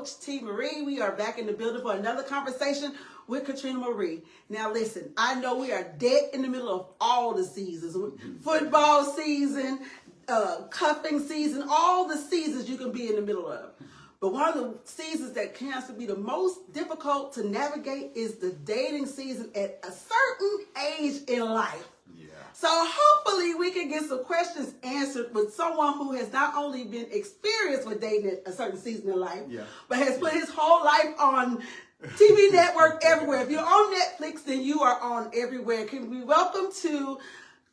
Coach T'Marie. We are back in the building for another conversation with Katrina T'Marie. Now listen, I know we are dead in the middle of all the seasons. Football season, cuffing season, all the seasons you can be in the middle of. But one of the seasons that tends to be the most difficult to navigate is the dating season at a certain age in life. So hopefully we can get some questions answered with someone who has not only been experienced with dating at a certain season in life, but has put his whole life on TV network everywhere. If you're on Netflix, then you are on everywhere. Can we welcome to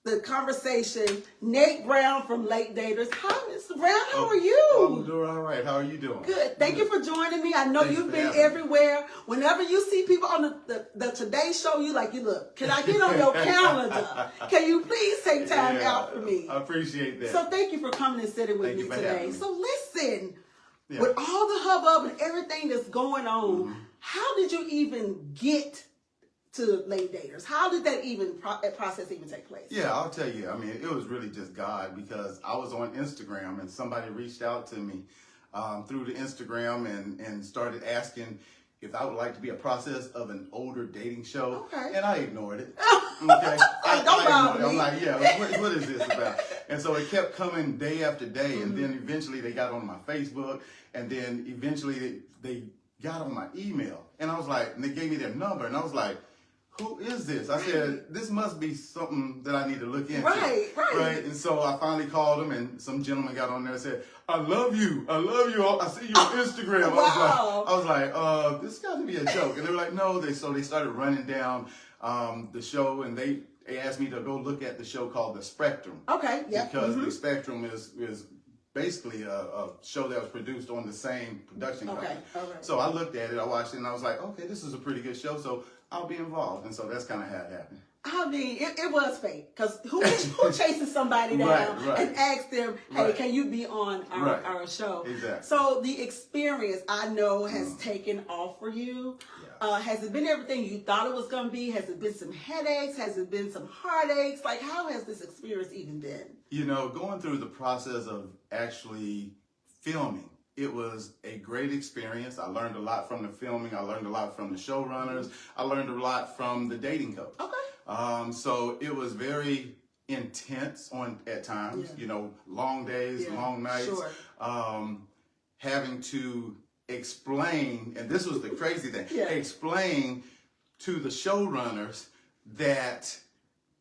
the conversation Nate Brown from Late Daters. Hi, Mr. Brown. How are you? I'm doing all right. How are you doing? Good. Thank you for joining me. I know you've been everywhere. Whenever you see people on the Today Show, you look, can I get on your calendar? Can you please take time out for me? I appreciate that. So thank you for coming and sitting with me today. So listen, with all the hubbub and everything that's going on, how did you even get to Late Daters? How did that process even take place? Yeah, I'll tell you. I mean, it was really just God, because I was on Instagram and somebody reached out to me through the Instagram and started asking if I would like to be a process of an older dating show. Okay. And I ignored it. Okay. Don't bother me. I'm like, what is this about? And so it kept coming day after day, and then eventually they got on my Facebook, and then eventually they got on my email, and I was like, and they gave me their number, and I was like, who is this? I said, this must be something that I need to look into. Right. And so I finally called them, and some gentleman got on there and said, I love you. I see you on Instagram. Wow. I was like, this got to be a joke. And they were like, no. So they started running down the show, and they asked me to go look at the show called The Spectrum. Okay, yeah. Because The Spectrum is basically a show that was produced on the same production company. Okay, okay. So I looked at it, I watched it, and I was like, okay, this is a pretty good show, so I'll be involved. And so that's kind of how it happened. I mean, it was fake, because who chases somebody down and asks them, hey, can you be on our show? Exactly. So the experience, I know, has taken off for you. Yeah. Has it been everything you thought it was going to be? Has it been some headaches? Has it been some heartaches? Like, how has this experience even been? You know, going through the process of actually filming, it was a great experience. I learned a lot from the filming. I learned a lot from the showrunners. I learned a lot from the dating coach. Okay. So it was very intense at times. You know, long days, long nights. Sure. Having to explain, and this was the crazy thing, explain to the showrunners that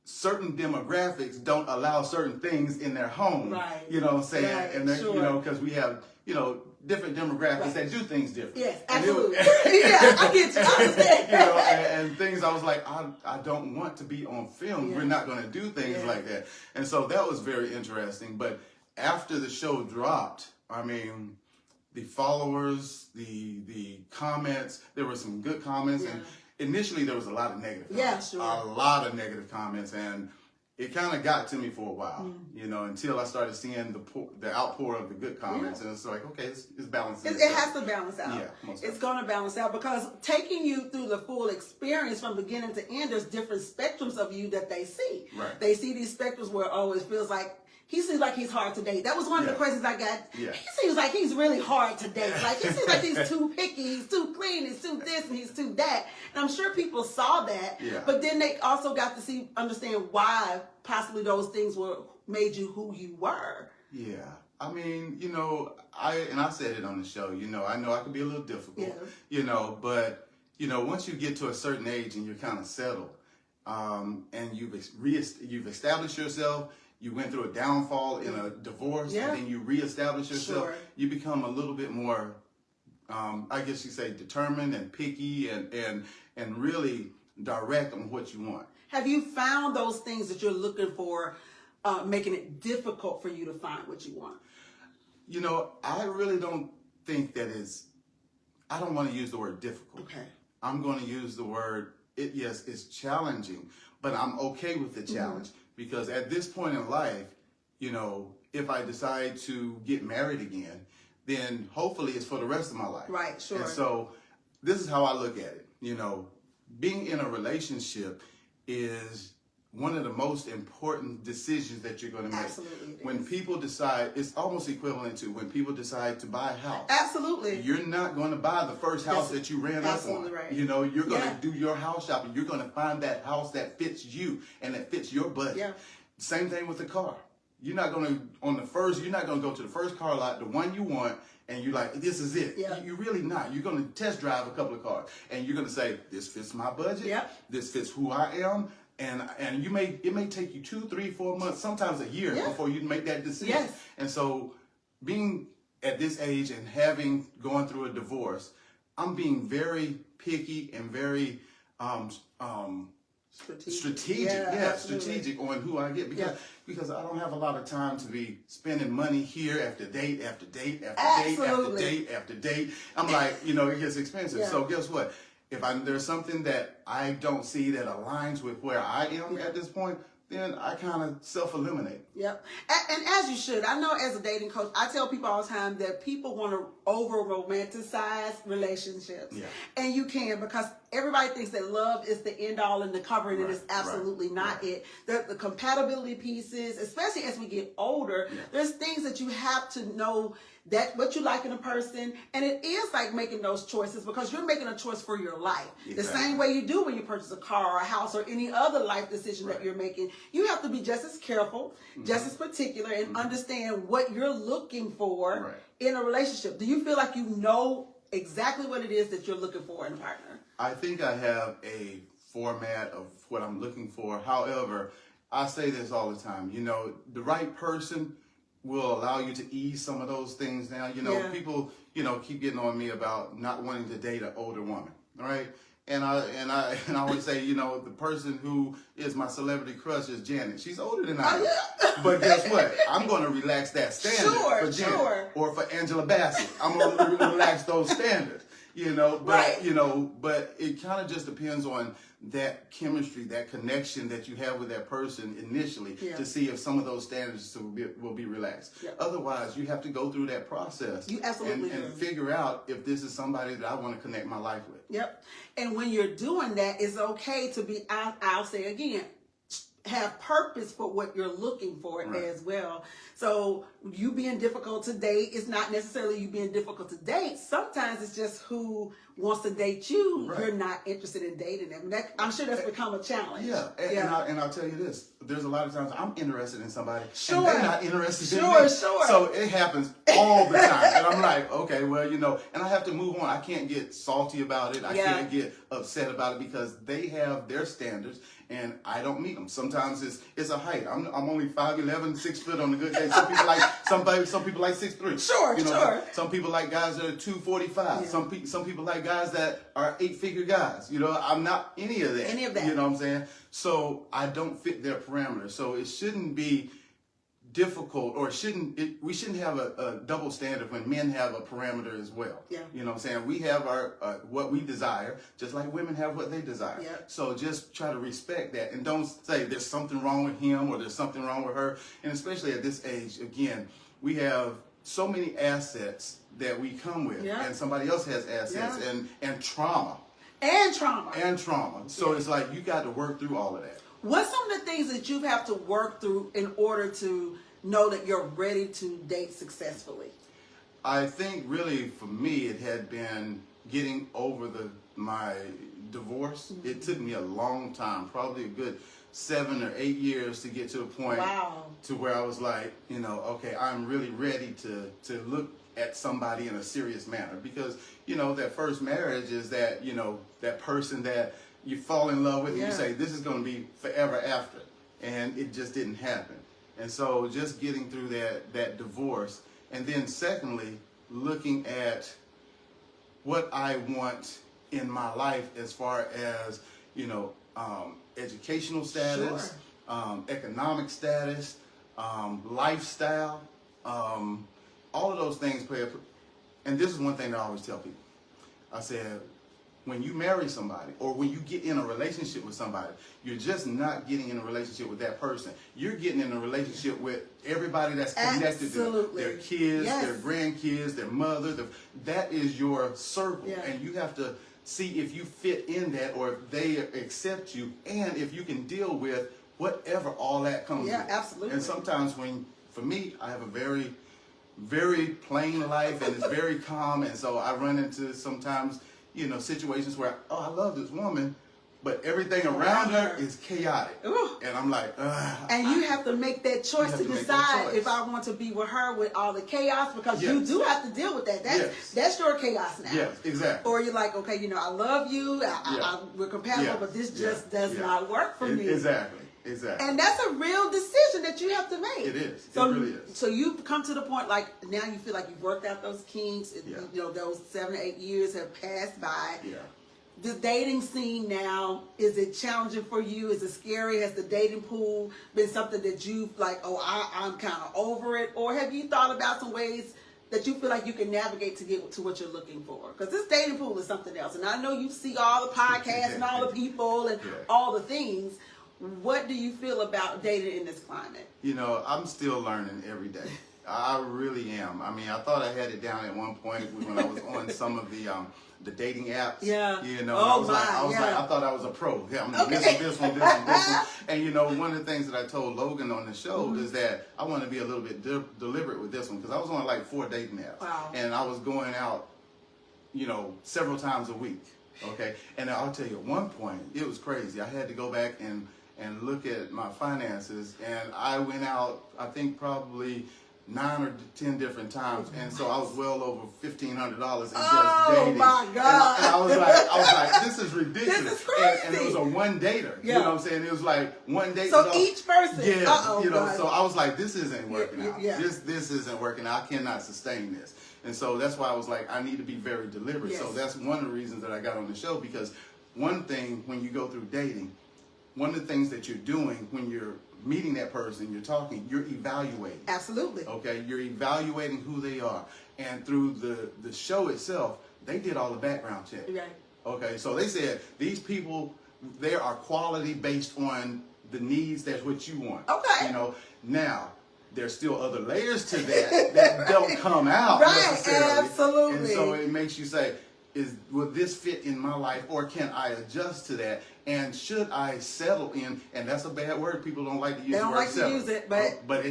certain demographics don't allow certain things in their home. Right. You know what I'm saying? Right. And you know, because we have, you know, different demographics that do things different. Yes, absolutely. Yeah, I get you. I understand. You know, and things I was like, I don't want to be on film. Yeah. We're not going to do things like that. And so that was very interesting. But after the show dropped, I mean, the followers, the comments, there were some good comments, and initially there was a lot of negative comments. Yeah, sure. A lot of negative comments, and it kind of got to me for a while, you know, until I started seeing the outpour of the good comments, and it's like, okay, it's balancing. It has to balance out. Yeah, it's going to balance out, because taking you through the full experience from beginning to end, there's different spectrums of you that they see. Right. They see these spectrums where, it feels like he seems like he's hard to date. That was one of the questions I got. Yeah. He seems like he's really hard to date. Like, he seems like he's too picky, he's too clean, he's too this, and he's too that. And I'm sure people saw that. Yeah. But then they also got to understand why possibly those things made you who you were. Yeah. I mean, you know, I said it on the show, you know I could be a little difficult, you know, but, you know, once you get to a certain age and you're kind of settled, and you've established yourself, you went through a downfall in a divorce, and then you reestablish yourself, you become a little bit more, I guess you say, determined and picky and really direct on what you want. Have you found those things that you're looking for, making it difficult for you to find what you want? You know, I really don't think that I don't want to use the word difficult. Okay. I'm going to use the word, it's challenging, but I'm okay with the challenge. Because at this point in life, you know, if I decide to get married again, then hopefully it's for the rest of my life. Right, sure. And so this is how I look at it. You know, being in a relationship is one of the most important decisions that you're going to make. Absolutely. When people decide, it's almost equivalent to when people decide to buy a house. Absolutely. You're not going to buy the first house that you ran up on. Right. You know, you're going to do your house shopping. You're going to find that house that fits you and that fits your budget. Yeah. Same thing with the car. You're not going to you're not going to go to the first car lot, the one you want, and you're like, this is it. Yeah. You're really not. You're going to test drive a couple of cars, and you're going to say, this fits my budget. Yeah. This fits who I am. And it may take you 2, 3, 4 months, sometimes a year before you make that decision. Yes. And so being at this age and having gone through a divorce, I'm being very picky and very strategic on who I get because I don't have a lot of time to be spending money here after date after date after date after date after date. I'm like, it gets expensive. Yeah. So guess what? If there's something that I don't see that aligns with where I am at this point, then I kind of self-eliminate. Yep. And as you should. I know as a dating coach, I tell people all the time that people want to over-romanticize relationships. Yeah. And you can, because everybody thinks that love is the end-all and the covering, and it's absolutely not it. The compatibility pieces, especially as we get older, there's things that you have to know that what you like in a person, and it is like making those choices because you're making a choice for your life. Exactly. The same way you do when you purchase a car or a house or any other life decision that you're making. You have to be just as careful, just as particular, and understand what you're looking for in a relationship. Do you feel like you know exactly what it is that you're looking for in a partner? I think I have a format of what I'm looking for. However, I say this all the time, the right person will allow you to ease some of those things down. People, keep getting on me about not wanting to date an older woman, right? And I always say, the person who is my celebrity crush is Janet. She's older than I am. But guess what? I'm going to relax that standard for Janet or for Angela Bassett. I'm going to relax those standards. But it kind of just depends on that chemistry, that connection that you have with that person initially to see if some of those standards will be relaxed. Yep. Otherwise, you have to go through that process and figure out if this is somebody that I want to connect my life with. Yep. And when you're doing that, it's okay to be, I'll say again, have purpose for what you're looking for as well. So you being difficult to date is not necessarily you being difficult to date. Sometimes it's just who wants to date you. You're not interested in dating them. I'm sure that's become a challenge. Yeah, and I'll tell you this. There's a lot of times I'm interested in somebody and they're not interested in me. Sure. So it happens all the time. And I'm like, okay, well, and I have to move on. I can't get salty about it. I can't get upset about it because they have their standards and I don't meet them. Sometimes it's a height. I'm only 5'11", 6 foot on a good day. Some people like 6'3". Sure. Some people like guys that are 245. Yeah. Some people like guys that are 8-figure guys. I'm not any of that. You know what I'm saying? So I don't fit their parameters. So it shouldn't be difficult, or we shouldn't have a double standard when men have a parameter as well. Yeah. You know what I'm saying? We have our what we desire, just like women have what they desire. Yeah. So just try to respect that and don't say there's something wrong with him or there's something wrong with her. And especially at this age, again, we have so many assets that we come with, and somebody else has assets and trauma. And trauma. So it's like you got to work through all of that. What's some of the things that you have to work through in order to know that you're ready to date successfully? I think really for me it had been getting over my divorce. Mm-hmm. It took me a long time, probably a good 7 or 8 years to get to a point to where I was like, okay, I'm really ready to look at somebody in a serious manner, because that first marriage is that that person that you fall in love with and you say this is going to be forever after, and it just didn't happen. And so just getting through that divorce, and then secondly looking at what I want in my life as far as educational status, economic status, lifestyle, all of those things play and this is one thing that I always tell people. I said, when you marry somebody or when you get in a relationship with somebody, you're just not getting in a relationship with that person. You're getting in a relationship with everybody that's connected to them. Their kids, their grandkids, their mother. That is your circle. Yeah. And you have to see if you fit in that or if they accept you and if you can deal with whatever all that comes Yeah, with. absolutely. And sometimes for me, I have a very, very plain life and it's very calm. And so I run into sometimes, situations where, I love this woman, but everything around her is chaotic. Ooh. And I'm like, and you have to make that choice to decide if I want to be with her with all the chaos, because you do have to deal with that. That's your chaos now. Yes, exactly. Or you're like, okay, I love you, we're compatible, but this just does not work for me. Exactly. And that's a real decision that you have to make. It is. So, it really is. So you've come to the point, like, now you feel like you've worked out those kinks. Those 7 or 8 years have passed by. Yeah. The dating scene now, is it challenging for you? Is it scary? Has the dating pool been something that you've like, I'm kind of over it? Or have you thought about some ways that you feel like you can navigate to get to what you're looking for? Because this dating pool is something else. And I know you see all the podcasts and all the people and all the things. What do you feel about dating in this climate? I'm still learning every day. I really am. I mean, I thought I had it down at one point when I was on some of the dating apps. Yeah. I thought I was a pro. Yeah, I'm gonna this one. And one of the things that I told Logan on the show is that I want to be a little bit deliberate with this one, because I was on like 4 dating apps. Wow. And I was going out, several times a week. Okay. And I'll tell you, at one point, it was crazy. I had to go back and look at my finances, and I went out, I think probably 9 or 10 different times, and so I was well over $1,500 in just dating. Oh my God! And I was like, this is ridiculous. This is crazy. And it was a one dater. Yeah. You know what I'm saying? It was like one date. So each person. Yeah. God. So I was like, this isn't working out. Yeah. This isn't working out. I cannot sustain this. And so that's why I was like, I need to be very deliberate. Yes. So that's one of the reasons that I got on the show, because one thing when you go through dating, one of the things that you're doing when you're meeting that person, you're talking, you're evaluating. Absolutely. Okay, you're evaluating who they are. And through the show itself, they did all the background check. Right. Okay, so they said, these people, they are quality based on the needs, that's what you want. Okay. Now, there's still other layers to that don't come out necessarily. Absolutely. And so it makes you say, will this fit in my life, or can I adjust to that? And should I settle in? And that's a bad word. People don't like to use They the don't word like settle. to use it, but that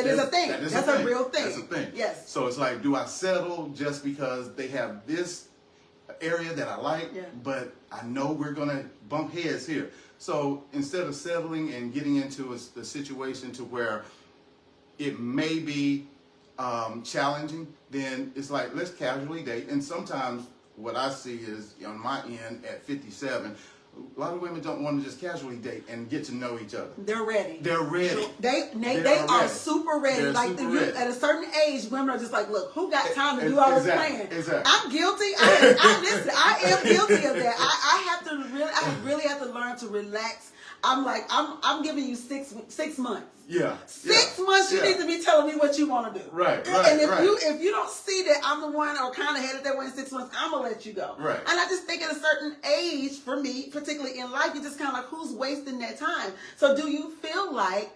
is a thing. That's a real thing. That's a thing. Yes. So it's like, do I settle just because they have this area that I like, but I know we're going to bump heads here. So instead of settling and getting into a situation to where it may be challenging, then it's like, let's casually date. And sometimes what I see is, on my end at 57, a lot of women don't want to just casually date and get to know each other. They're ready. They're ready. They are super ready. They're like super ready. At a certain age, women are just like, look, who got time to do all this planning? Exactly. I'm guilty. I am guilty of that. I really have to learn to relax. I'm giving you 6 months. Yeah. 6 months, you need to be telling me what you want to do. Right. And if you don't see that I'm the one, or kind of headed that way in 6 months, I'm gonna let you go. Right. And I just think at a certain age, for me, particularly in life, you're just kind of like, who's wasting that time? So do you feel like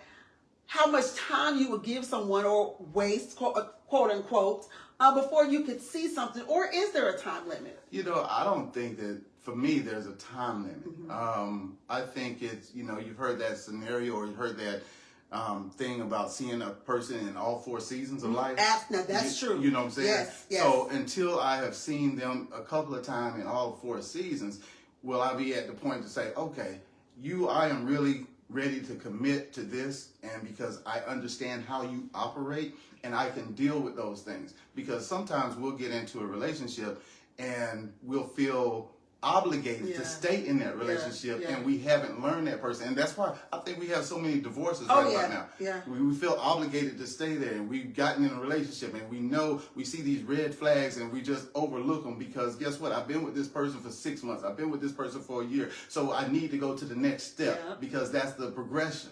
how much time you would give someone, or waste, quote unquote, before you could see something, or is there a time limit? I don't think that, for me, there's a time limit. Mm-hmm. I think it's, you've heard that scenario, or you've heard that thing about seeing a person in all 4 seasons of life. Now that's true. You know what I'm saying? Yes. So until I have seen them a couple of times in all 4 seasons, will I be at the point to say, okay, I am really ready to commit to this, and because I understand how you operate, and I can deal with those things. Because sometimes we'll get into a relationship and we'll feel obligated to stay in that relationship, and we haven't learned that person. And that's why I think we have so many divorces right now. Yeah. We feel obligated to stay there, and we've gotten in a relationship, and we see these red flags, and we just overlook them, because guess what? I've been with this person for 6 months. I've been with this person for a year. So I need to go to the next step, because that's the progression.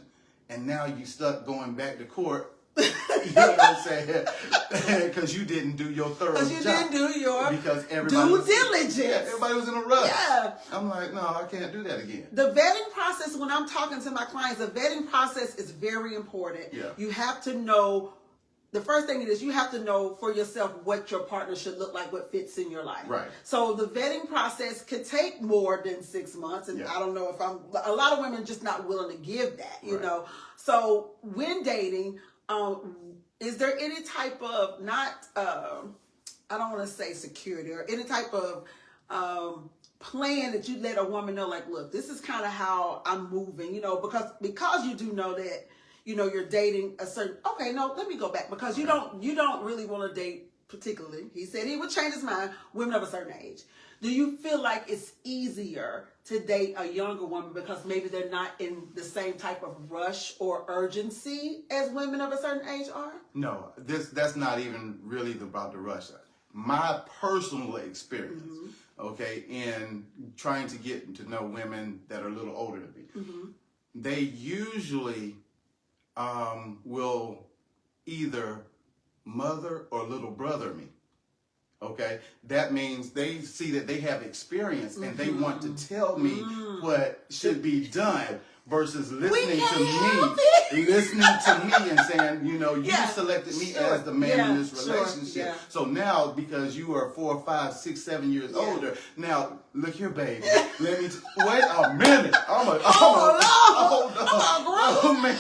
And now you stuck going back to court. You know what I'm saying? Because you didn't do your thorough job. Because you didn't do your due diligence. Yeah, everybody was in a rush. Yeah. I'm like, no, I can't do that again. The vetting process, when I'm talking to my clients, the vetting process is very important. Yeah. You have to know the first thing is you have to know for yourself what your partner should look like, what fits in your life. Right. So the vetting process could take more than 6 months, and I don't know if a lot of women just not willing to give that, you know. So when dating, is there any type of I don't want to say security or any type of plan that you let a woman know, like, look, this is kind of how I'm moving, you know, because you do know that, you know, you're dating a certain, okay, no, let me go back, because you don't really want to date, particularly, he said he would change his mind, women of a certain age. Do you feel like it's easier to date a younger woman because maybe they're not in the same type of rush or urgency as women of a certain age are? No, that's not even really about the rush. My personal experience, okay, in trying to get to know women that are a little older than me, they usually will either mother or little brother me. Okay, that means they see that they have experience and they want to tell me what should be done versus listening to me and saying, you know, you selected me as the man in this relationship. So now, because you are 4, 5, 6, 7 years older, now look here, baby. Let me wait a minute. Oh man,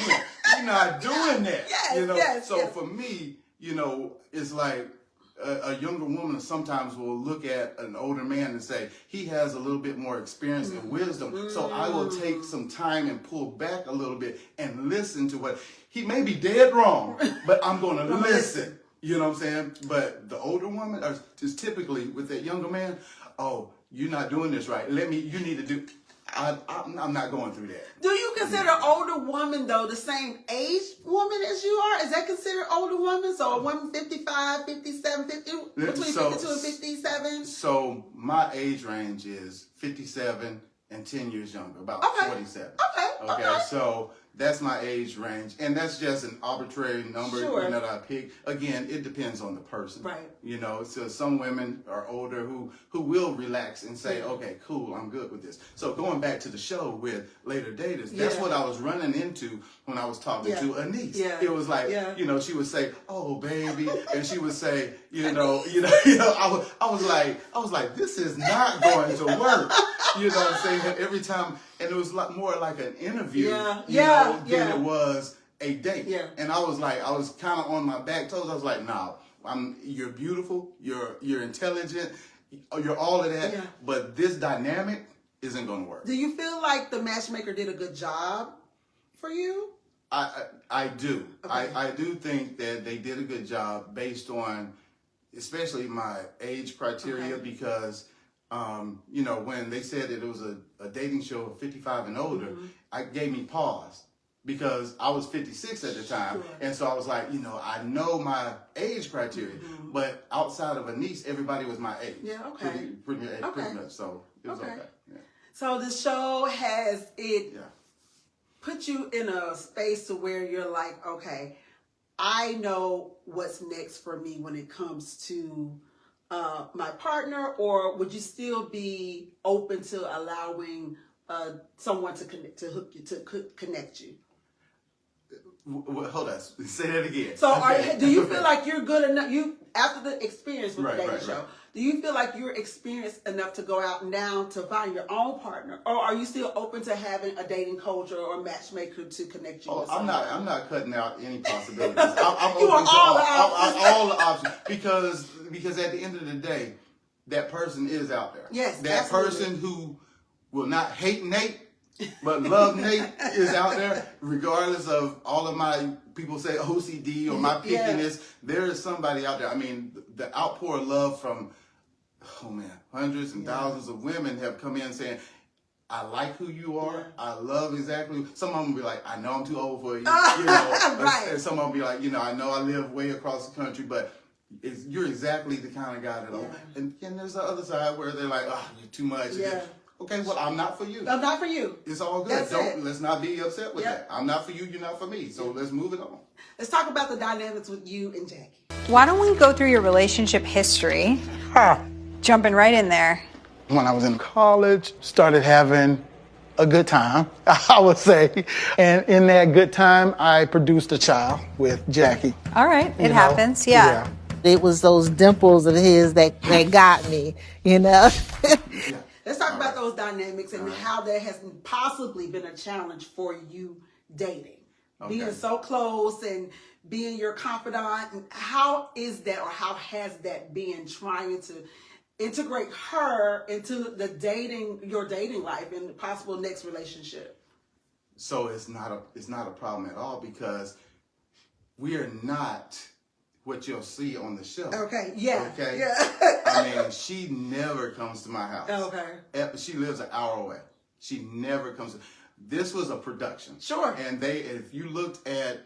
you're not doing that. You know, so for me, you know, it's like a younger woman sometimes will look at an older man and say, he has a little bit more experience and wisdom. So I will take some time and pull back a little bit and listen to what he may be dead wrong, but I'm going to listen. You know what I'm saying? But the older woman is typically with that younger man, oh, you're not doing this right. You need to do. I'm not going through that. Do you consider older woman, though, the same age woman as you are? Is that considered older woman? So a woman 55, 57, 50, between 52 and 57? So my age range is 57 and 10 years younger, about 47. Okay. So that's my age range. And that's just an arbitrary number that I pick. Again, it depends on the person. Right. You know, so some women are older who will relax and say, okay, cool, I'm good with this. So going back to the show with later daters, that's what I was running into when I was talking to Anise. It was like, you know, she would say, oh, baby. And she would say, I was like, this is not going to work. You know what I'm saying? Every time, and it was more like an interview, than it was a date. And I was kind of on my back toes. I was like, nah, you're beautiful, you're intelligent, you're all of that, but this dynamic isn't going to work. Do you feel like the matchmaker did a good job for you? I do. I do think that they did a good job based on, especially my age criteria, because you know, when they said that it was a dating show of 55 and older, it gave me pause because I was 56 at the time. And so I was like, you know, I know my age criteria, but outside of Anise, everybody was my age. Pretty much. So it was okay. So the show has put you in a space to where you're like, okay, I know what's next for me when it comes to my partner, or would you still be open to allowing someone to connect you? Well, hold on. Say that again. So, do you feel like you're good enough? After the experience with the dating show, do you feel like you're experienced enough to go out now to find your own partner, or are you still open to having a dating coach or a matchmaker to connect you? I'm not cutting out any possibilities. I'm open to all the options because at the end of the day, that person is out there. Yes, that person who will not hate Nate, but love Nate is out there, regardless of all of my people say OCD or my pickiness. There is somebody out there. I mean, the outpour of love from, hundreds and thousands of women have come in saying, I like who you are. I love exactly. Some of them be like, I know I'm too old for you. And some of them be like, I know I live way across the country, but you're exactly the kind of guy that I want. And there's the other side where they're like, you're too much. Okay, well, I'm not for you. I'm not for you. It's all good. Let's not be upset with that. I'm not for you, you're not for me. So let's move it on. Let's talk about the dynamics with you and Jackie. Why don't we go through your relationship history? Jumping right in there. When I was in college, started having a good time, I would say. And in that good time, I produced a child with Jackie. All right, it happens, yeah. It was those dimples of his that got me, you know. Let's talk about those dynamics and how that has possibly been a challenge for you dating. Being so close and being your confidant. And how is that, or how has that been, trying to integrate her into your dating life and the possible next relationship? So it's not a problem at all, because we are not what you'll see on the show. Okay, yeah. Okay? Yeah. I mean, she never comes to my house. Okay. She lives an hour away. She never comes to, this was a production. Sure. And if you looked at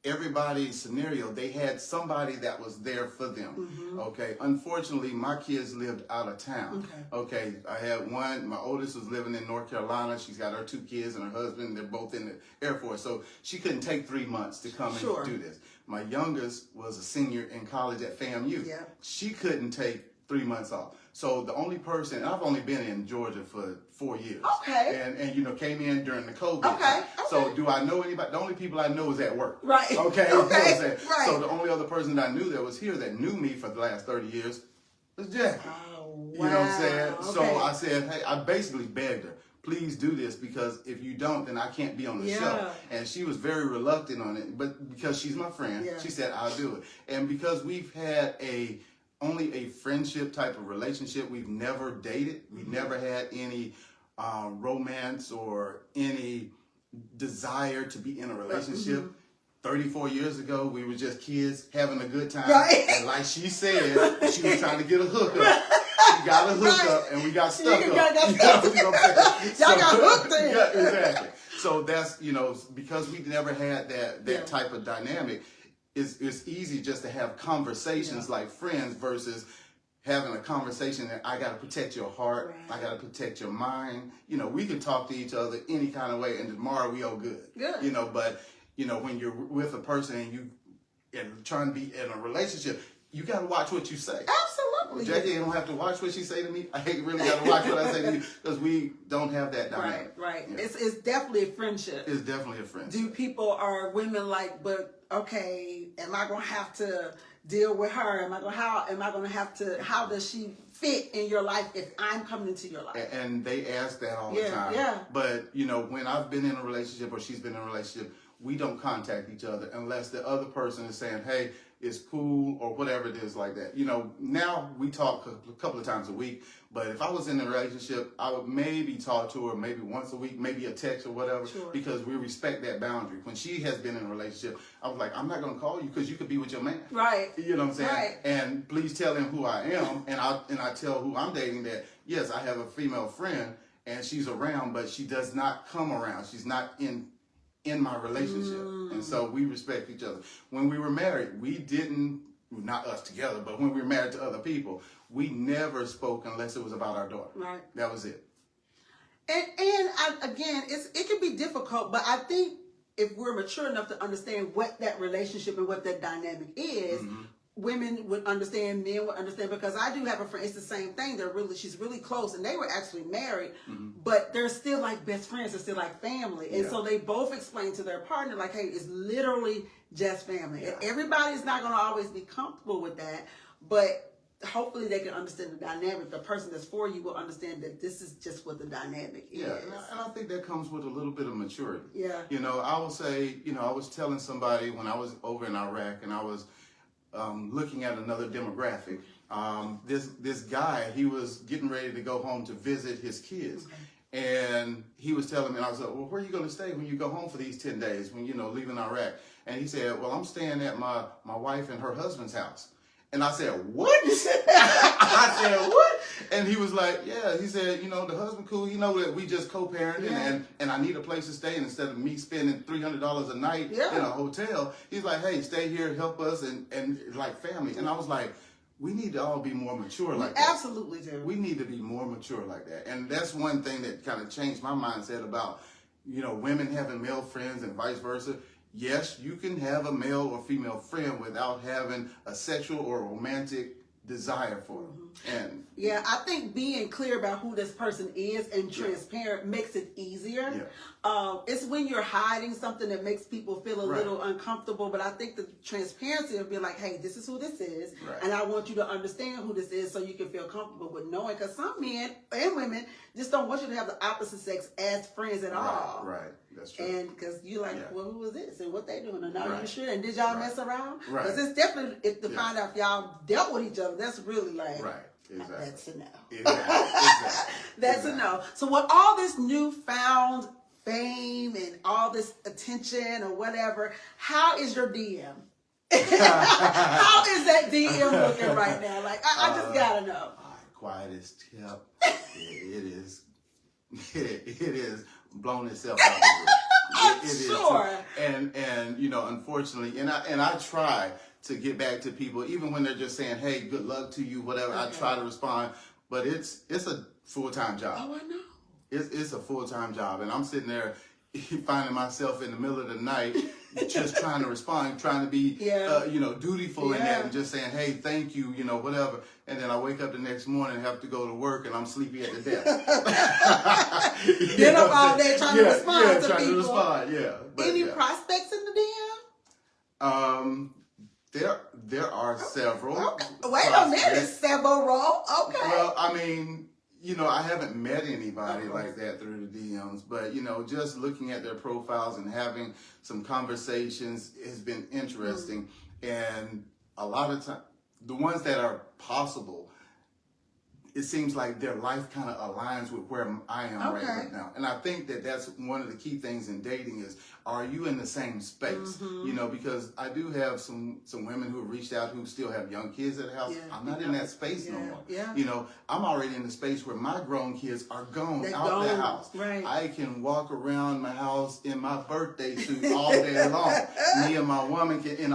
everybody's scenario, they had somebody that was there for them. Okay. Unfortunately, my kids lived out of town. Okay. I had one, my oldest was living in North Carolina. She's got her 2 kids and her husband. They're both in the Air Force. So she couldn't take 3 months to come and do this. My youngest was a senior in college at FAMU. Yeah. She couldn't take 3 months off. So the only person, and I've only been in Georgia for 4 years. Okay. And came in during the COVID. Okay. So do I know anybody? The only people I know is at work. Right. Okay. Okay. You know what I'm saying? Right. So the only other person that I knew that was here that knew me for the last 30 years was Jackie. Oh, wow. You know what I'm saying? Okay. So I said, hey, I basically begged her, please do this, because if you don't, then I can't be on the show. And she was very reluctant on it, but because she's my friend, she said, I'll do it. And because we've had only a friendship type of relationship, we've never dated, we never had any romance or any desire to be in a relationship. 34 years ago, we were just kids having a good time. Right. And like she said, she was trying to get a hookup. She got a hookup, and we got stuck up. Y'all got hooked in. Yeah, exactly. So that's, because we never had that type of dynamic, it's easy just to have conversations like friends versus having a conversation that I got to protect your heart, I got to protect your mind. We can talk to each other any kind of way, and tomorrow we all good. But when you're with a person and trying to be in a relationship, you got to watch what you say. Absolutely. Jackie, you don't have to watch what she say to me. I really got to watch what I say to you, because we don't have that dynamic. Right. Yeah. It's definitely a friendship. It's definitely a friendship. Are women like, but okay, am I going to have to deal with her? How does she fit in your life if I'm coming into your life? And they ask that all the time. Yeah. But, when I've been in a relationship or she's been in a relationship, we don't contact each other unless the other person is saying, hey, it's cool, or whatever it is like that. Now we talk a couple of times a week, but if I was in a relationship, I would maybe talk to her maybe once a week, maybe a text or whatever, because we respect that boundary. When she has been in a relationship, I was like, I'm not going to call you because you could be with your man. Right. You know what I'm saying? Right. And please tell him who I am, and I tell who I'm dating that, yes, I have a female friend, and she's around, but she does not come around. She's not in my relationship. And so we respect each other. When we were married, we didn't, not us together, but when we were married to other people, we never spoke unless it was about our daughter. Right. That was it. Again, it can be difficult, but I think if we're mature enough to understand what that relationship and what that dynamic is, women would understand, men would understand, because I do have a friend, it's the same thing. She's really close, and they were actually married, but they're still like best friends, they're still like family. And so they both explain to their partner, like, hey, it's literally just family. And everybody's not going to always be comfortable with that, but hopefully they can understand the dynamic. The person that's for you will understand that this is just what the dynamic is. Yeah, and I think that comes with a little bit of maturity. Yeah. I will say, I was telling somebody when I was over in Iraq, and I was looking at another demographic. This guy, he was getting ready to go home to visit his kids. And he was telling me, and I was like, well, where are you going to stay when you go home for these 10 days when, leaving Iraq? And he said, well, I'm staying at my wife and her husband's house. And I said, what? I said, what? And he was like, yeah. He said, the husband cool. That we just co-parenting, and I need a place to stay. And instead of me spending $300 a night in a hotel, he's like, hey, stay here, help us, and like family. And I was like, we need to all be more mature like that. Absolutely do. We need to be more mature like that. And that's one thing that kind of changed my mindset about, women having male friends and vice versa. Yes, you can have a male or female friend without having a sexual or romantic desire for them. And yeah, I think being clear about who this person is and transparent makes it easier. It's when you're hiding something that makes people feel a little uncomfortable, but I think the transparency will be like, hey, this is who this is, and I want you to understand who this is so you can feel comfortable with knowing, because some men and women just don't want you to have the opposite sex as friends at all. Right, that's true. And because you're like, well, who is this and what they doing? And now you sure? And did y'all mess around? Because it's definitely, if to find out if y'all dealt with each other, that's really like, exactly. That's a no. Exactly. That's a no. So with all this newfound fame and all this attention or whatever, how is your DM? How is that DM looking right now? Like, I just gotta know. Quietest tip. It is. It is blown itself out of it. Sure. And you know, unfortunately, and I try to get back to people, even when they're just saying, "Hey, good luck to you," whatever. I try to respond, but it's a full-time job. Oh, I know. It's a full-time job, and I'm sitting there finding myself in the middle of the night just trying to respond, trying to be you know, dutiful in that, and just saying, "Hey, thank you," you know, whatever. And then I wake up the next morning and have to go to work, and I'm sleepy at the desk. Get up all day trying to respond to trying people. To respond, But, any prospects in the DM? There are several. Okay. Wait a minute, several. Okay. Well, I mean, you know, I haven't met anybody like that through the DMs, but, you know, just looking at their profiles and having some conversations has been interesting. And a lot of times, the ones that are possible, it seems like their life kind of aligns with where I am right now. And I think that that's one of the key things in dating is, are you in the same space? You know, because I do have some women who have reached out who still have young kids at the house. I'm not in that space no more. You know, I'm already in the space where my grown kids are gone out the house. I can walk around my house in my birthday suit all day long. Me and my woman can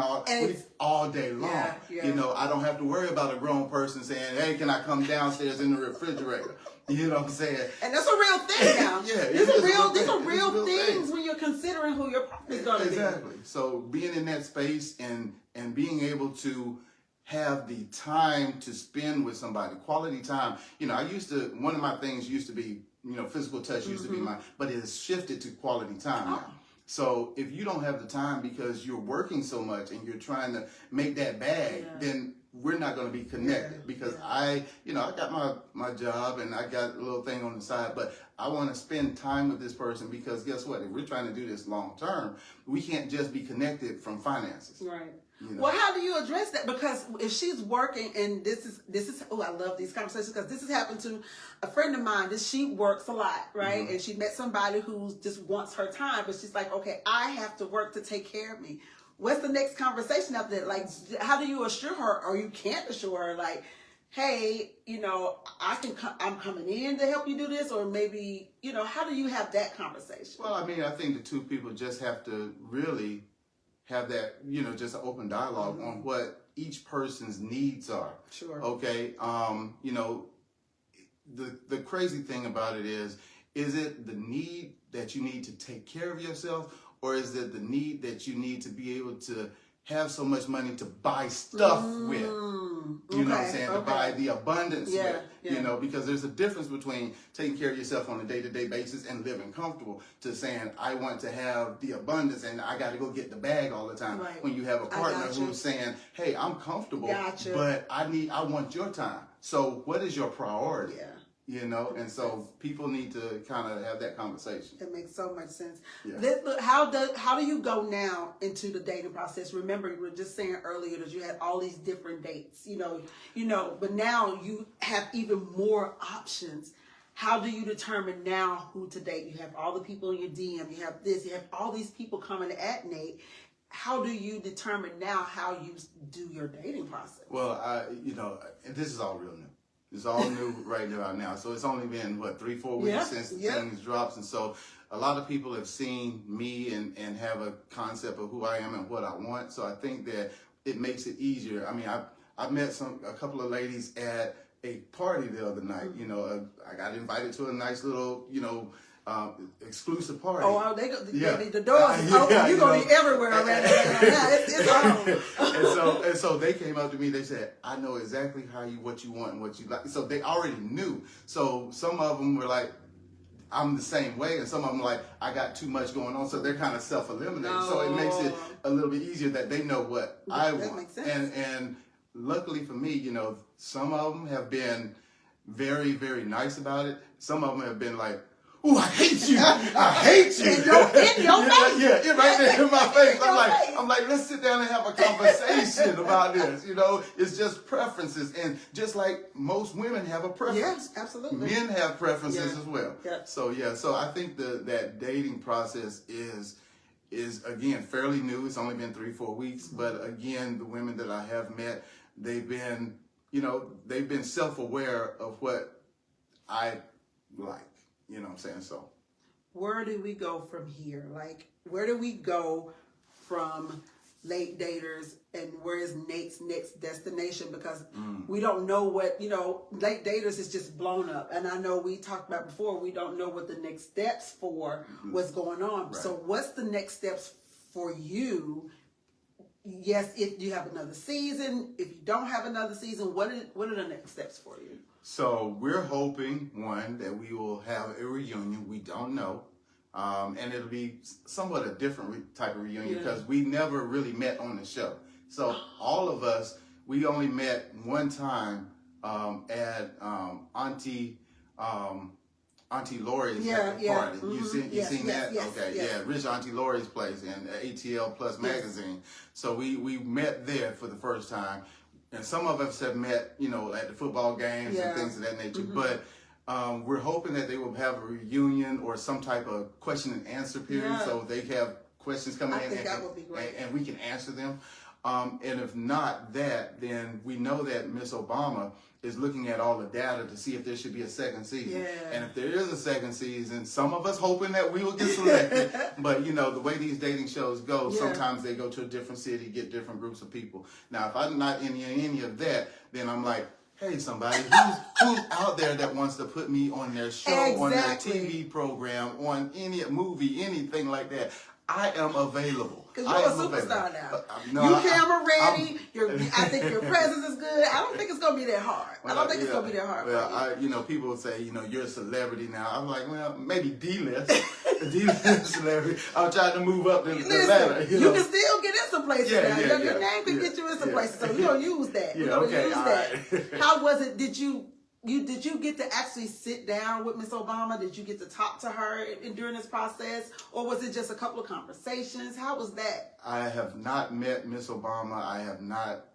all day long. You know, I don't have to worry about a grown person saying, "Hey, can I come downstairs in the refrigerator?" You know what I'm saying? And that's a real thing now. These are real things when you're considering who your partner is going to be. Exactly. So being in that space and being able to have the time to spend with somebody, quality time. You know, one of my things used to be, you know, physical touch used to be mine, but it has shifted to quality time now. So if you don't have the time because you're working so much and you're trying to make that bag, then we're not going to be connected because I got my job and I got a little thing on the side, but I want to spend time with this person because guess what? If we're trying to do this long term, we can't just be connected from finances. Right. You know? Well, how do you address that? Because if she's working, and this is I love these conversations because this has happened to a friend of mine. She works a lot, right? And she met somebody who just wants her time, but she's like, okay, I have to work to take care of me. What's the next conversation after that? Like, how do you assure her, or you can't assure her, like, hey, you know, I'm coming in to help you do this, or maybe, you know, how do you have that conversation? Well, I mean, I think the two people just have to really have that, you know, just an open dialogue on what each person's needs are. Sure. Okay. You know, the crazy thing about it is it the need that you need to take care of yourself, or is it the need that you need to be able to have so much money to buy stuff with? You know what I'm saying? To buy the abundance with. You know, because there's a difference between taking care of yourself on a day-to-day basis and living comfortable to saying, I want to have the abundance and I got to go get the bag all the time. When you have a partner who's saying, hey, I'm comfortable, but I want your time. So what is your priority? You know, and so people need to kind of have that conversation. It makes so much sense. Look, how do you go now into the dating process? Remember, you were just saying earlier that you had all these different dates, you know, but now you have even more options. How do you determine now who to date? You have all the people in your DM, you have this, you have all these people coming at Nate. How do you determine now how you do your dating process? Well, you know, this is all real new. It's all new right now. So it's only been, 3-4 weeks since things drops. And so a lot of people have seen me and have a concept of who I am and what I want. So I think that it makes it easier. I mean, I met a couple of ladies at a party the other night. You know, I got invited to a nice little, you know, exclusive party. Oh, the doors is Yeah, open. You're you going know. to be everywhere around there. Yeah, it's on. and so they came up to me. They said, "I know exactly what you want and what you like." So they already knew. So some of them were like, "I'm the same way," and some of them like, "I got too much going on." So they're kind of self-eliminating. So it makes it a little bit easier that they know what I want. Makes sense. And luckily for me, you know, some of them have been very, very nice about it. Some of them have been like, "Ooh, I hate you! I hate you!" In your face. Yeah, right there in my face. I'm like, let's sit down and have a conversation about this. You know, it's just preferences, and just like most women have a preference. Yes, absolutely. Men have preferences as well. Yeah. So I think that dating process is again fairly new. It's only been 3-4 weeks, but again, the women that I have met, they've been self-aware of what I like. You know what I'm saying? So Where do we go from here? Like, where do we go from late daters, and where is Nate's next destination? Because we don't know what, late daters is just blown up. And I know we talked about before, we don't know what the next steps for what's going on. Right. So what's the next steps for you? Yes, if you have another season, if you don't have another season, what are the next steps for you? So we're hoping, one, that we will have a reunion. We don't know. And it'll be somewhat a different type of reunion because we never really met on the show. So all of us, we only met one time at Auntie Lori's party. You seen that? Yes, okay, yes. yeah, Rich Auntie Lori's place in ATL Plus magazine. So we met there for the first time. And some of us have met, at the football games and things of that nature. But we're hoping that they will have a reunion or some type of question and answer period. Yeah. So they have questions coming in, think that would be great. and we can answer them. And if not that, then we know that Miss Obama is looking at all the data to see if there should be a second season. Yeah. And if there is a second season, some of us hoping that we will get selected. But the way these dating shows go, sometimes they go to a different city, get different groups of people. Now, if I'm not in any of that, then I'm like, hey, somebody, who's out there that wants to put me on their show, on their TV program, on any movie, anything like that? I am available. Because you're a superstar now. You camera ready. I think your presence is good. I don't think it's going to be that hard. Well, I don't think it's going to be that hard. Well, people would say, you're a celebrity now. I'm like, well, maybe D-list. D-list celebrity. I'm trying to move up the ladder. You can still get in some places now. Your name can get you in some places. So we're going to use that. We're going to use that. Right. How was it? Did you get to actually sit down with Miss Obama? Did you get to talk to her during this process? Or was it just a couple of conversations? How was that? I have not met Miss Obama. I have not,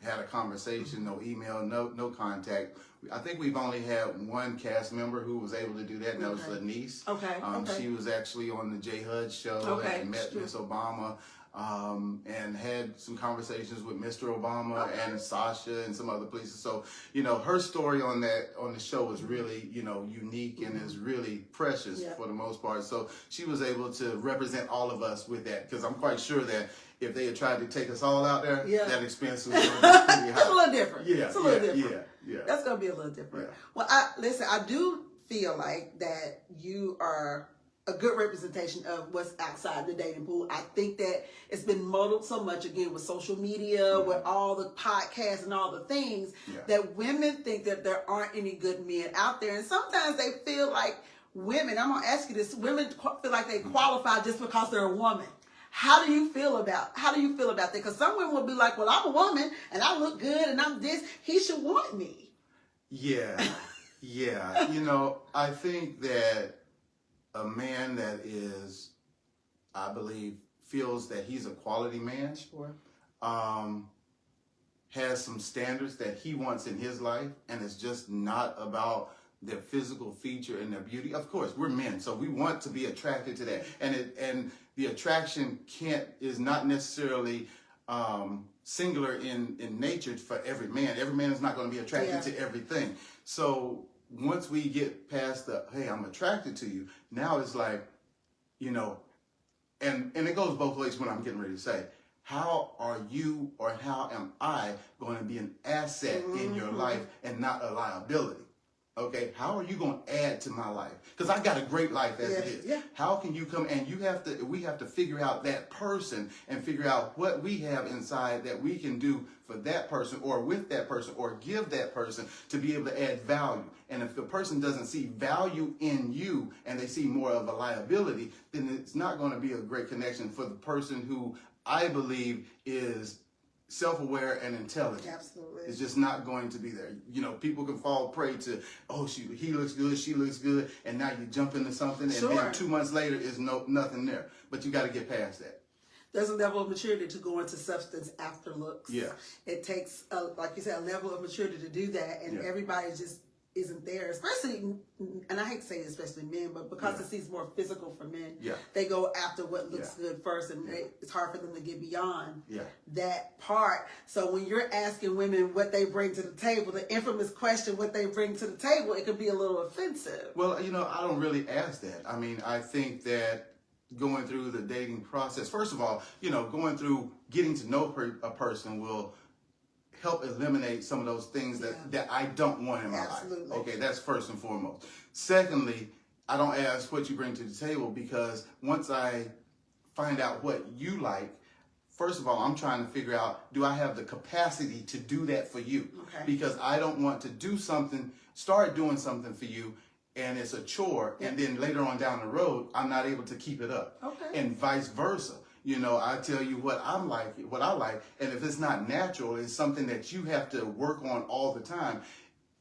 had a conversation, no email, no contact. I think we've only had one cast member who was able to do that, and that was a niece. Okay. She was actually on the J. Hud show and met Miss Obama. And had some conversations with Mr. Obama and Sasha and some other places. So, her story on the show is really, unique and is really precious for the most part. So she was able to represent all of us with that, because I'm quite sure that if they had tried to take us all out there, that expense was going to be pretty high. It's a little different. Yeah, it's a little different. Yeah. That's going to be a little different. Yeah. Well, I do feel like that you are a good representation of what's outside the dating pool. I think that it's been muddled so much, again, with social media, with all the podcasts and all the things, that women think that there aren't any good men out there. And sometimes they feel like women, I'm going to ask you this, women feel like they qualify just because they're a woman. How do you feel about that? Because some women will be like, well, I'm a woman and I look good and I'm this. He should want me. Yeah. I think that a man that is, I believe, feels that he's a quality man, has some standards that he wants in his life, and it's just not about their physical feature and their beauty. Of course, we're men, so we want to be attracted to that, and the attraction is not necessarily singular in nature for every man. Every man is not going to be attracted to everything. So once we get past the, hey, I'm attracted to you, now it's like, and it goes both ways when I'm getting ready to say, how are you or how am I going to be an asset in your life and not a liability? Okay, how are you going to add to my life? Because I got a great life as it is. Yeah. How can you come and we have to figure out that person and figure out what we have inside that we can do for that person or with that person or give that person to be able to add value. And if the person doesn't see value in you and they see more of a liability, then it's not going to be a great connection for the person who I believe is self-aware and intelligent. Absolutely. It's just not going to be there. You know, people can fall prey to, oh, he looks good, she looks good, and now you jump into something, and then 2 months later is nothing there. But you got to get past that. There's a level of maturity to go into substance after looks. Yeah. It takes, like you said, a level of maturity to do that, and everybody just isn't there, especially, and I hate to say especially men, but because it seems more physical for men, they go after what looks good first, and it's hard for them to get beyond that part. So when you're asking women what they bring to the table, the infamous question, what they bring to the table, it could be a little offensive. Well, you know, I don't really ask that. I mean, I think that going through the dating process, first of all, you know, going through getting to know a person will help eliminate some of those things that I don't want in my life. Okay, that's first and foremost. Secondly, I don't ask what you bring to the table because once I find out what you like, first of all, I'm trying to figure out, do I have the capacity to do that for you? Okay. Because I don't want to start doing something for you, and it's a chore, and then later on down the road, I'm not able to keep it up. Okay. And vice versa. You know, I tell you what I like, and if it's not natural, it's something that you have to work on all the time.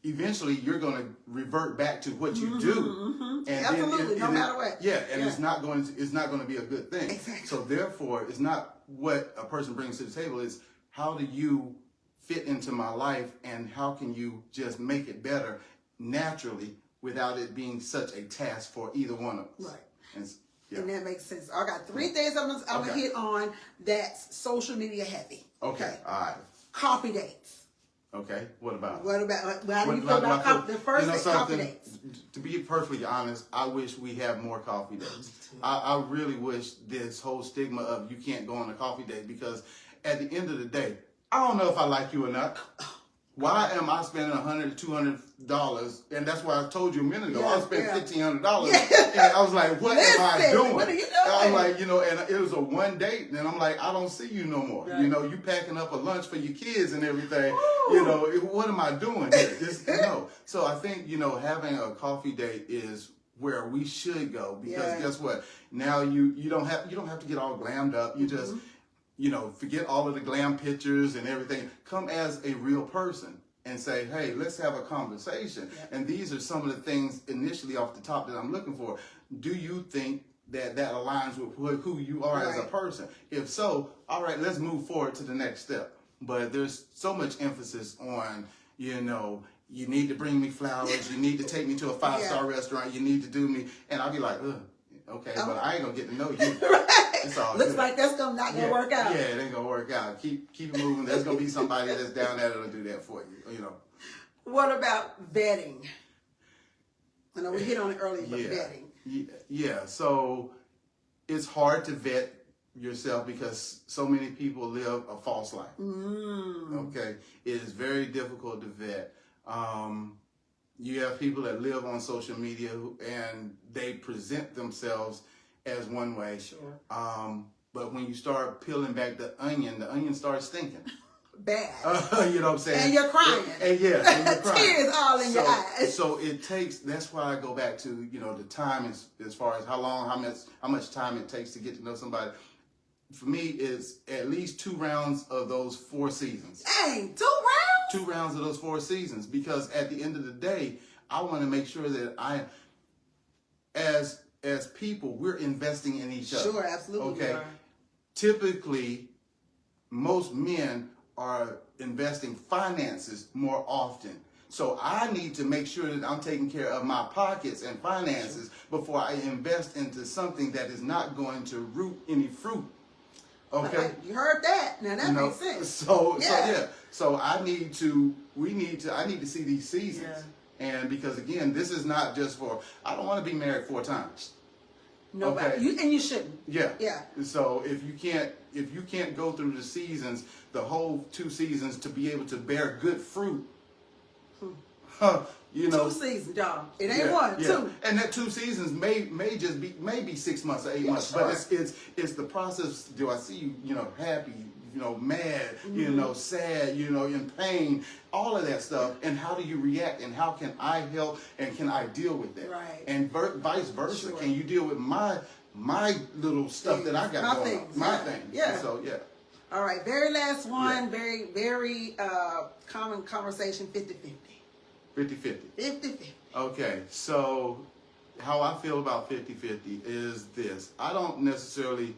Eventually, you're going to revert back to what you do, and absolutely, no matter what. Yeah, and it's not going to be a good thing. Exactly. So therefore, it's not what a person brings to the table. It's how do you fit into my life, and how can you just make it better naturally without it being such a task for either one of us. Right. And that makes sense. I got 3 things I'm gonna hit on that's social media heavy. Okay. All right. Coffee dates. Okay. What about? How do you feel about coffee? The first thing, coffee dates. To be perfectly honest, I wish we had more coffee dates. I really wish this whole stigma of you can't go on a coffee date, because at the end of the day, I don't know if I like you or not. Why am I spending $100 to $200? And that's why I told you a minute ago. I spent $1,500, and I was like, "What am I doing?" What are you doing? I was like, you know, and it was a one date, and I'm like, I don't see you no more. Right. You know, you packing up a lunch for your kids and everything. Ooh. You know, what am I doing here? Just, So I think, you know, having a coffee date is where we should go, because guess what? Now you don't have to get all glammed up. You just you know, forget all of the glam pictures and everything. Come as a real person and say, hey, let's have a conversation. Yeah. And these are some of the things initially off the top that I'm looking for. Do you think that aligns with who you are as a person? If so, all right, let's move forward to the next step. But there's so much emphasis on, you know, you need to bring me flowers. You need to take me to a 5-star restaurant. You need to do me. And I'll be like, ugh. Okay, but I ain't gonna get to know you. It's all Looks good. like that's not gonna work out. Yeah, it ain't gonna work out. Keep it moving. There's gonna be somebody that's down there that'll do that for you. You know. What about vetting? I know we hit on it earlier, but vetting. Yeah. So it's hard to vet yourself because so many people live a false life. Okay, it is very difficult to vet. You have people that live on social media and they present themselves as one way. Sure. But when you start peeling back the onion starts stinking. Bad. You know what I'm saying? And you're crying. And you're crying. Tears all in your eyes. So it takes, that's why I go back to, you know, the time as far as how much time it takes to get to know somebody. For me, it's at least 2 rounds of those 4 seasons. Dang, 2 rounds? 2 rounds of those 4 seasons, because at the end of the day, I want to make sure that as people, we're investing in each other. Sure, absolutely. Okay. Typically, most men are investing finances more often. So I need to make sure that I'm taking care of my pockets and finances before I invest into something that is not going to root any fruit. Okay, you heard that. Now that makes sense. So I need to see these seasons, and because again, this is not just for. I don't want to be married 4 times. Nobody, and you shouldn't. Yeah. So if you can't go through the seasons, the whole 2 seasons, to be able to bear good fruit, you know, 2 seasons, y'all. It ain't one, 2. And that 2 seasons may just be maybe 6 months or 8 months, sure. but it's the process. Do I see you, you know, happy, you know, mad, you know, sad, you know, in pain, all of that stuff, and how do you react, and how can I help, and can I deal with that, Right. and vice versa? Sure. Can you deal with my little stuff that I got My going things, on, my yeah. thing? Yeah. And so yeah. All right, very last one, Yeah. very common conversation, 50-50. 50-50. 50-50. Okay, so how I feel about 50-50 is this. I don't necessarily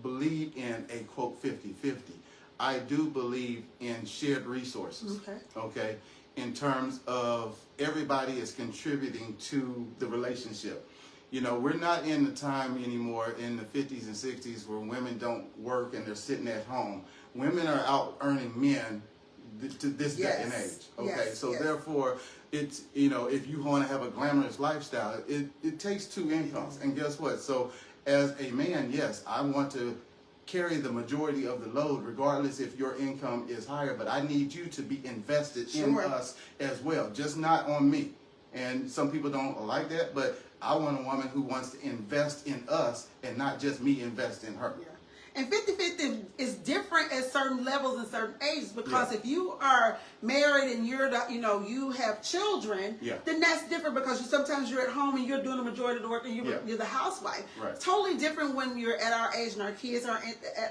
believe in a quote 50-50. I do believe in shared resources. Okay, in terms of everybody is contributing to the relationship. You know, we're not in the time anymore in the 50s and 60s where women don't work and they're sitting at home. Women are out earning men to this day and age. Okay, so therefore, it's, you know, if you want to have a glamorous lifestyle, it takes 2 incomes. And guess what? So as a man, yes, I want to carry the majority of the load, regardless if your income is higher, but I need you to be invested in us as well, just not on me. And some people don't like that, but I want a woman who wants to invest in us and not just me invest in her. Yeah. And 50-50 is different at certain levels and certain ages, because if you are married and you're, you know, you have children, then that's different, because sometimes you're at home and you're doing the majority of the work and you're the housewife. Right. Totally different when you're at our age and our kids are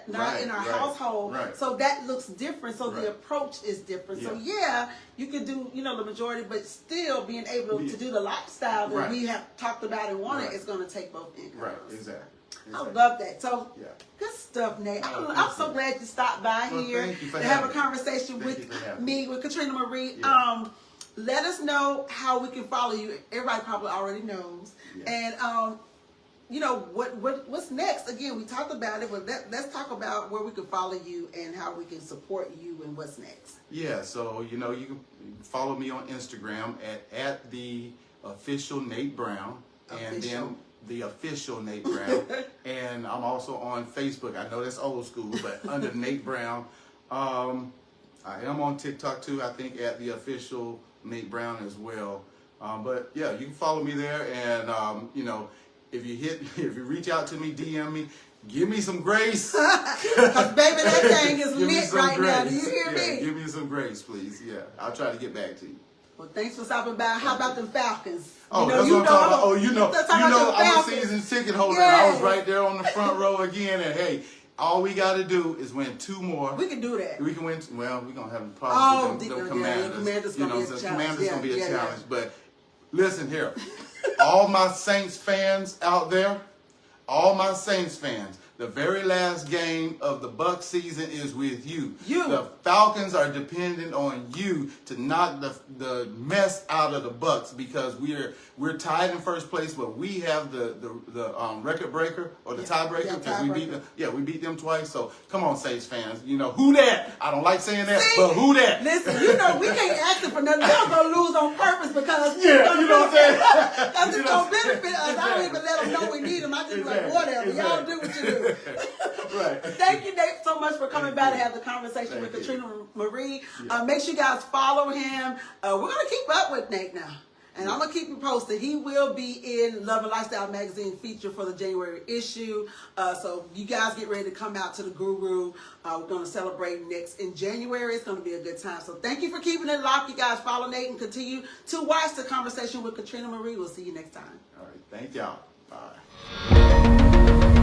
not in our household. Right. So that looks different. So the approach is different. Yeah. So yeah, you can do, you know, the majority, but still being able to do the lifestyle that we have talked about and wanted is going to take both incomes. Right, exactly. I love that. So, good stuff, Nate. I'm so glad you stopped by here to have a conversation with me, with Katrina M'Marie. Let us know how we can follow you. Everybody probably already knows. And, you know, what's next? Again, we talked about it, but let's talk about where we can follow you and how we can support you and what's next. Yeah, so, you know, you can follow me on Instagram at the official Nate Brown. And then the official Nate Brown. And I'm also on Facebook. I know that's old school, but under Nate Brown. I am on TikTok too, I think, at the official Nate Brown as well. But yeah, you can follow me there, and you know, if you reach out to me, DM me, give me some grace. Cause baby, that thing is lit right now. Do you hear me? Give me some grace, please. Yeah, I'll try to get back to you. Well, thanks for stopping by. How about them Falcons? Oh, that's what I'm talking about. Oh, you know, I'm a season ticket holder. I was right there on the front row again, and hey, all we got to do is win 2 more. We can do that. We can win. Well, we're gonna have problems with them Commanders. Commanders You know, gonna be a challenge. Commanders gonna be a challenge. But listen here, all my Saints fans out there, all my Saints fans. The very last game of the Buck season is with you. The Falcons are dependent on you to knock the mess out of the Bucks, because we're tied in first place, but we have the record breaker or the tiebreaker, because we beat them twice. So come on, Saints fans, you know who that? I don't like saying that, but who that? Listen, you know we can't ask it for nothing. Y'all gonna lose on purpose, because you know what I'm saying? That's just gonna benefit us. I don't even let them know we need them. I just be like, whatever, y'all do what you do. Right. Thank you, Nate, so much for coming by to have the conversation with Katrina M'Marie. Make sure you guys follow him. We're gonna keep up with Nate now, and I'm gonna keep you posted. He will be in Love and Lifestyle magazine feature for the January issue. So you guys get ready to come out to the Guru. We're gonna celebrate next in January. It's gonna be a good time. So thank you for keeping it locked. You guys follow Nate and continue to watch the conversation with Katrina M'Marie. We'll see you next time. All right. Thank y'all. Bye.